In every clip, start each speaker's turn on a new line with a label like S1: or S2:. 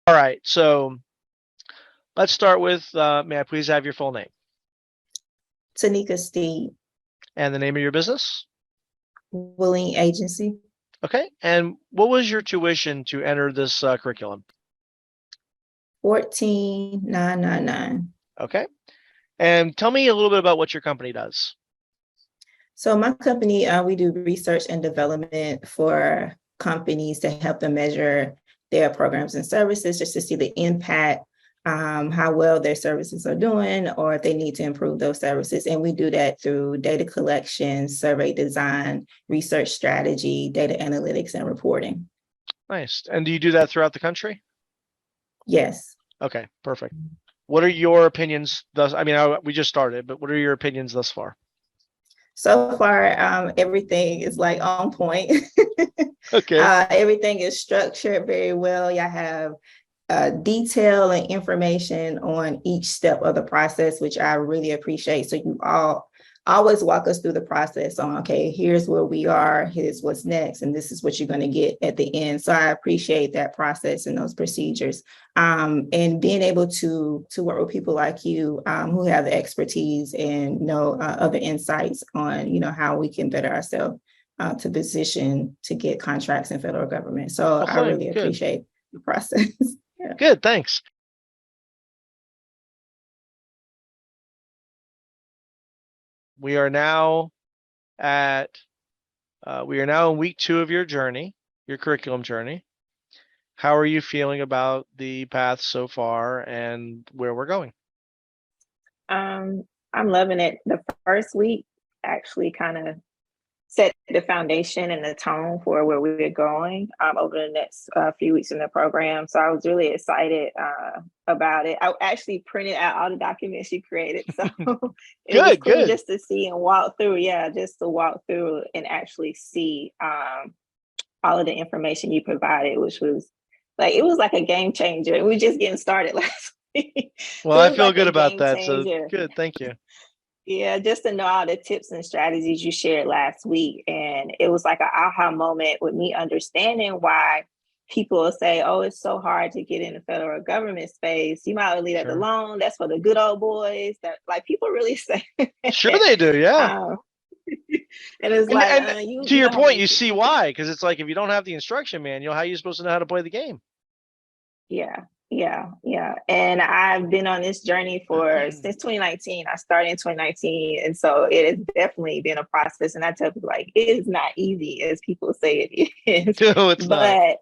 S1: All right, so let's start with, may I please have your full name
S2: Tanika Steed,
S1: and the name of your business?
S2: Willene Agency.
S1: Okay, and what was your tuition to enter this curriculum?
S2: 14,999.
S1: Okay, and tell me a little bit about what your company does.
S2: So my company, we do research and development for companies to help them measure their programs and services, just to see the impact, how well their services are doing, or if they need to improve those services. And we do that through data collection, survey design, research strategy, data analytics, and reporting.
S1: Nice. And do you do that throughout the country?
S2: Yes.
S1: Okay, perfect. What are your opinions thus? I mean, we just started, but what are your opinions thus far?
S2: So far, everything is like on point.
S1: Okay.
S2: Everything is structured very well. Y'all have detail and information on each step of the process, which I really appreciate. So you all always walk us through the process on, okay, here's where we are, here's what's next, and this is what you're going to get at the end. So I appreciate that process and those procedures. And being able to work with people like you who have the expertise and know other insights on, how we can better ourselves to position to get contracts in federal government. So I really appreciate the process. Yeah.
S1: Good, thanks. We are now in week 2 of your journey, your curriculum journey. How are you feeling about the path so far and where we're going?
S3: I'm loving it. The first week actually kind of set the foundation and the tone for where we're going over the next few weeks in the program. So I was really excited about it. I actually printed out all the documents you created. So it was cool just to see and walk through. Yeah, just to walk through and actually see all of the information you provided, which was it was like a game changer. We were just getting started last week.
S1: Well, I feel good about that. So good. Thank you.
S3: Yeah, just to know all the tips and strategies you shared last week. And it was like an aha moment with me understanding why people will say, oh, it's so hard to get in the federal government space. You might leave that alone. That's for the good old boys. That people really say.
S1: Sure they do, yeah.
S3: And it's
S1: to your point, you see why. Because it's like, if you don't have the instruction manual, how are you supposed to know how to play the game?
S3: Yeah. And I've been on this journey since 2019. I started in 2019. And so it has definitely been a process. And I tell people, it is not easy as people say it is.
S1: No, it's not.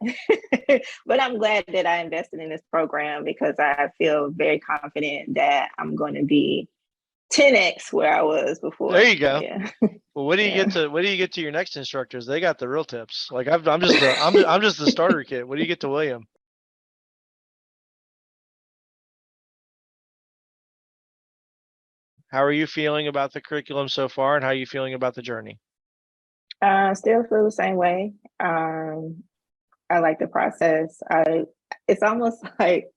S3: But I'm glad that I invested in this program because I feel very confident that I'm going to be 10x where I was before.
S1: There you go.
S3: Yeah.
S1: Well, what do you get to your next instructors? They got the real tips. I'm just the starter kit. What do you get to William? How are you feeling about the curriculum so far, and how are you feeling about the journey?
S3: Still feel the same way. I like the process. It's almost like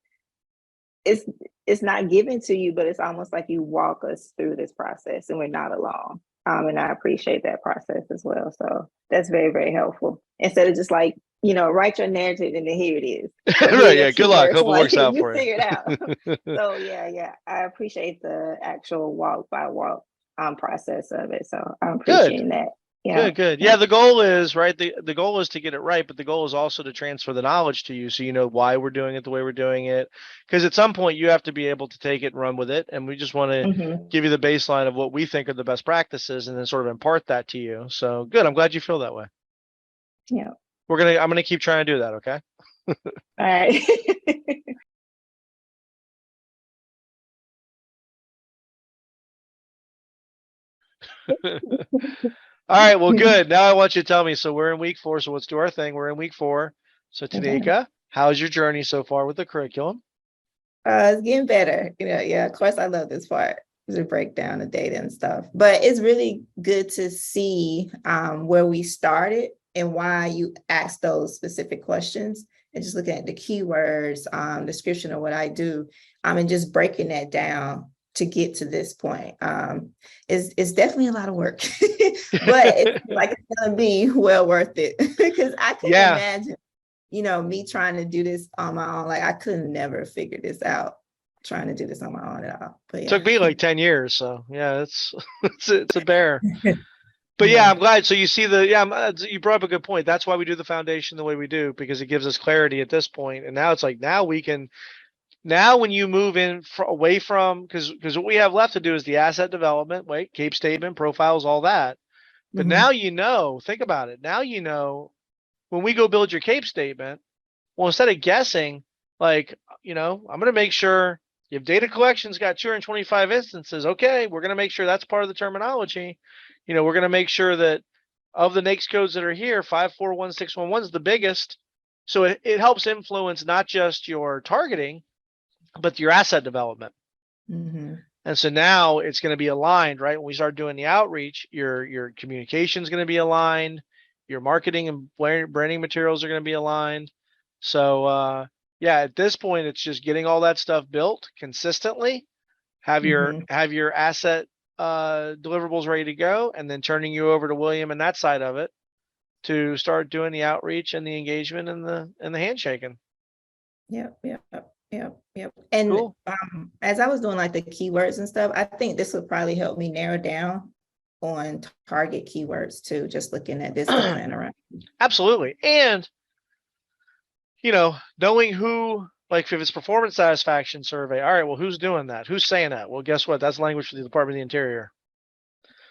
S3: it's not given to you, but it's almost like you walk us through this process, and we're not alone. And I appreciate that process as well. So that's very, very helpful. Instead of just write your narrative and then here it is.
S1: Right, yeah, good luck. Hope it works out for you.
S3: Figure it out. So yeah, I appreciate the actual walk by walk process of it. So I'm appreciating that. Yeah.
S1: Good. Yeah, the goal is, right, the goal is to get it right, but the goal is also to transfer the knowledge to you so you know why we're doing it the way we're doing it. Because at some point you have to be able to take it and run with it. And we just want to give you the baseline of what we think are the best practices and then sort of impart that to you. So good. I'm glad you feel that way.
S3: Yeah.
S1: I'm gonna keep trying to do that, okay?
S3: All right.
S1: All right, well, good. Now I want you to tell me. So we're in week 4, so let's do our thing. We're in week 4. So Tanika, how's your journey so far with the curriculum?
S2: It's getting better. Yeah, of course I love this part, the breakdown of data and stuff. But it's really good to see where we started and why you asked those specific questions, and just looking at the keywords, description of what I do, and just breaking that down to get to this point. It's definitely a lot of work, but it's gonna be well worth it because I can imagine me trying to do this on my own, like I could never figure this out trying to do this on my own at all. But yeah.
S1: Took me like 10 years. So yeah, it's a bear. But
S2: Yeah.
S1: yeah, I'm glad. So you see you brought up a good point. That's why we do the foundation the way we do, because it gives us clarity at this point. And now it's like, now when you move in away from, because what we have left to do is the asset development, CAPE statement, profiles, all that. But now think about it. Now when we go build your CAPE statement, well, instead of guessing, like, I'm going to make sure if data collection's got 225 instances, okay, we're going to make sure that's part of the terminology. We're going to make sure that of the NAICS codes that are here, 541611 is the biggest. So it helps influence not just your targeting, but your asset development. And so now it's going to be aligned, right? When we start doing the outreach, your communication is going to be aligned. Your marketing and branding materials are going to be aligned. So, yeah, at this point, it's just getting all that stuff built consistently, have your asset deliverables ready to go, and then turning you over to William and that side of it to start doing the outreach and the engagement and the handshaking.
S2: Yep. And
S1: cool.
S2: As I was doing like the keywords and stuff, I think this would probably help me narrow down on target keywords too, just looking at this plan around.
S1: Absolutely. And knowing who, like if it's performance satisfaction survey, all right, well, who's doing that? Who's saying that? Well, guess what? That's language for the Department of the Interior.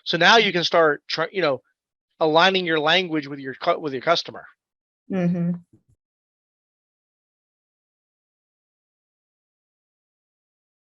S1: So now you can start, aligning your language with your customer.